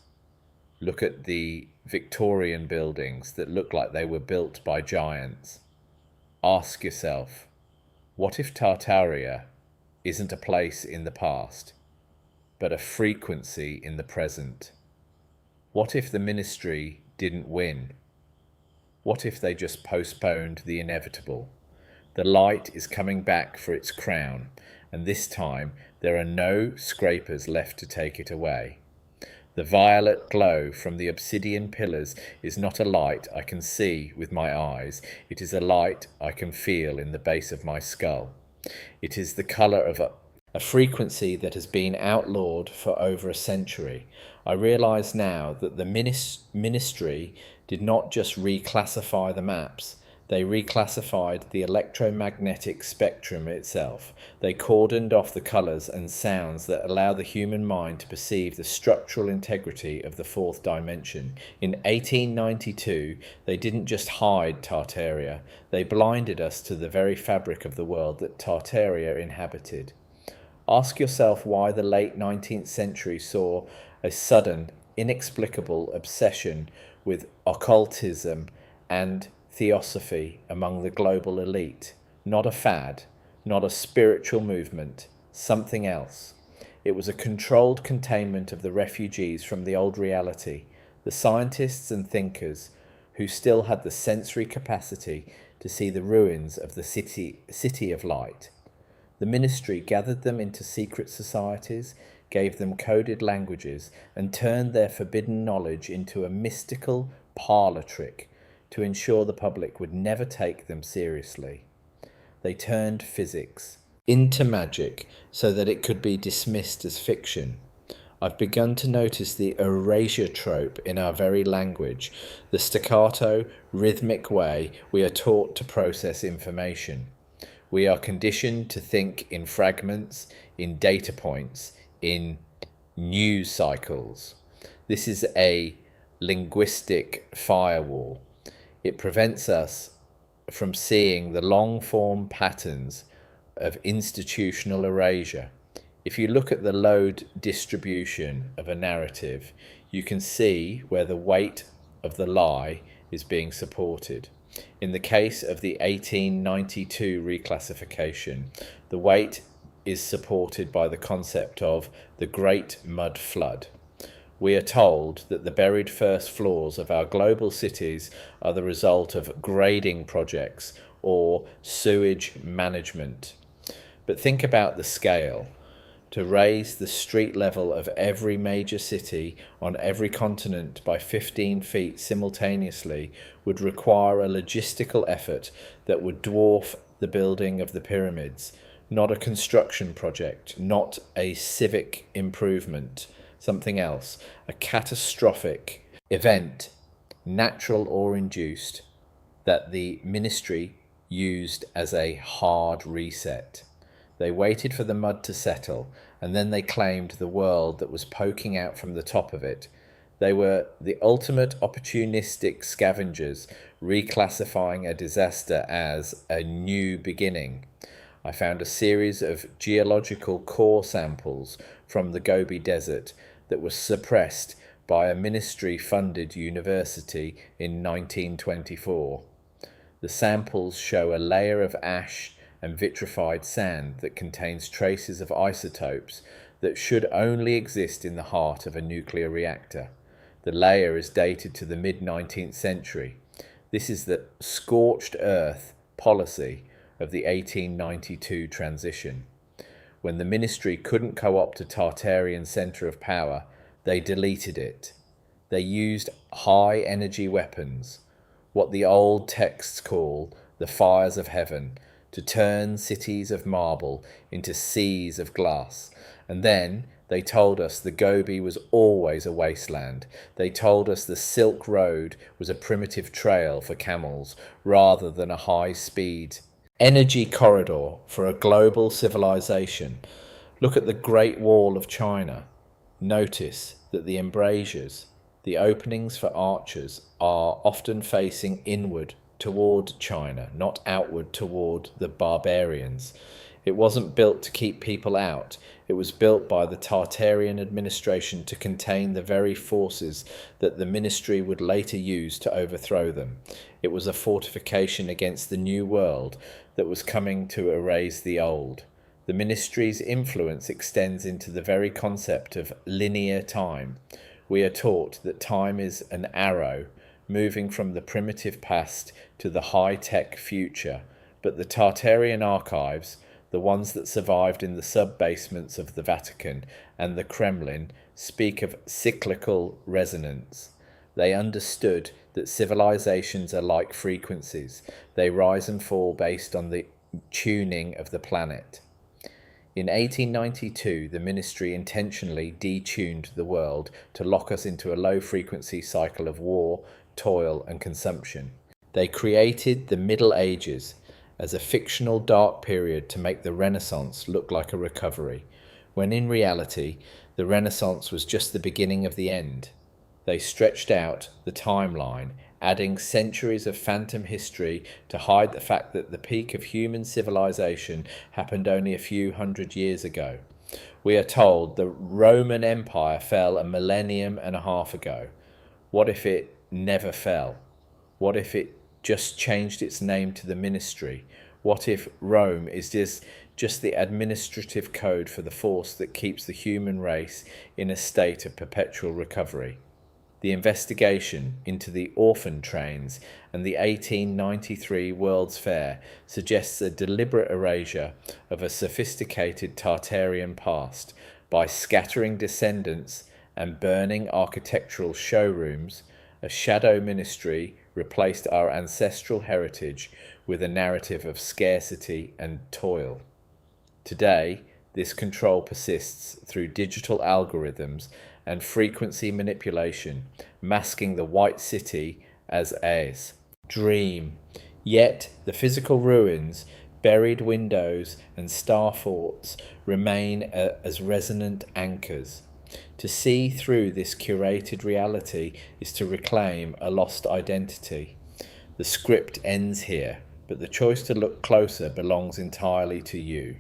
Look at the Victorian buildings that look like they were built by giants. Ask yourself, what if Tartaria isn't a place in the past, but a frequency in the present? What if the ministry didn't win? What if they just postponed the inevitable? The light is coming back for its crown, and this time there are no scrapers left to take it away. The violet glow from the obsidian pillars is not a light I can see with my eyes. It is a light I can feel in the base of my skull. It is the colour of a frequency that has been outlawed for over a century. I realise now that the ministry did not just reclassify the maps. They reclassified the electromagnetic spectrum itself. They cordoned off the colours and sounds that allow the human mind to perceive the structural integrity of the fourth dimension. In 1892, they didn't just hide Tartaria. They blinded us to the very fabric of the world that Tartaria inhabited. Ask yourself why the late 19th century saw a sudden, inexplicable obsession with occultism and theosophy among the global elite. Not a fad, not a spiritual movement, something else. It was a controlled containment of the refugees from the old reality, the scientists and thinkers who still had the sensory capacity to see the ruins of the city of light. The ministry gathered them into secret societies, gave them coded languages, and turned their forbidden knowledge into a mystical parlour trick to ensure the public would never take them seriously. They turned physics into magic so that it could be dismissed as fiction. I've begun to notice the erasure trope in our very language, the staccato, rhythmic way we are taught to process information. We are conditioned to think in fragments, in data points, in news cycles. This is a linguistic firewall. It prevents us from seeing the long-form patterns of institutional erasure. If you look at the load distribution of a narrative, you can see where the weight of the lie is being supported. In the case of the 1892 reclassification, the weight is supported by the concept of the Great Mud Flood. We are told that the buried first floors of our global cities are the result of grading projects or sewage management. But think about the scale. To raise the street level of every major city on every continent by 15 feet simultaneously would require a logistical effort that would dwarf the building of the pyramids, not a construction project, not a civic improvement. Something else, a catastrophic event, natural or induced, that the ministry used as a hard reset. They waited for the mud to settle, and then they claimed the world that was poking out from the top of it. They were the ultimate opportunistic scavengers, reclassifying a disaster as a new beginning. I found a series of geological core samples from the Gobi Desert that was suppressed by a ministry-funded university in 1924. The samples show a layer of ash and vitrified sand that contains traces of isotopes that should only exist in the heart of a nuclear reactor. The layer is dated to the mid-19th century. This is the scorched earth policy of the 1892 transition. When the ministry couldn't co-opt a Tartarian centre of power, they deleted it. They used high-energy weapons, what the old texts call the fires of heaven, to turn cities of marble into seas of glass. And then they told us the Gobi was always a wasteland. They told us the Silk Road was a primitive trail for camels rather than a high-speed energy corridor for a global civilization. Look at the Great Wall of China. Notice that the embrasures, the openings for arches, are often facing inward toward China, not outward toward the barbarians. It wasn't built to keep people out. It was built by the Tartarian administration to contain the very forces that the ministry would later use to overthrow them. It was a fortification against the new world that was coming to erase the old. The ministry's influence extends into the very concept of linear time. We are taught that time is an arrow moving from the primitive past to the high-tech future, but the Tartarian archives, the ones that survived in the sub-basements of the Vatican and the Kremlin, speak of cyclical resonance. They understood that civilizations are like frequencies. They rise and fall based on the tuning of the planet. In 1892, the ministry intentionally detuned the world to lock us into a low-frequency cycle of war, toil, and consumption. They created the Middle Ages as a fictional dark period to make the Renaissance look like a recovery, when in reality, the Renaissance was just the beginning of the end. They stretched out the timeline, adding centuries of phantom history to hide the fact that the peak of human civilization happened only a few hundred years ago. We are told the Roman Empire fell a millennium and a half ago. What if it never fell? What if it just changed its name to the ministry? What if Rome is just the administrative code for the force that keeps the human race in a state of perpetual recovery? The investigation into the orphan trains and the 1893 World's Fair suggests a deliberate erasure of a sophisticated Tartarian past by scattering descendants and burning architectural showrooms. A shadow ministry replaced our ancestral heritage with a narrative of scarcity and toil. Today, this control persists through digital algorithms and frequency manipulation, masking the white city as a dream. Yet the physical ruins, buried windows, and star forts remain as resonant anchors. To see through this curated reality is to reclaim a lost identity. The script ends here, but the choice to look closer belongs entirely to you.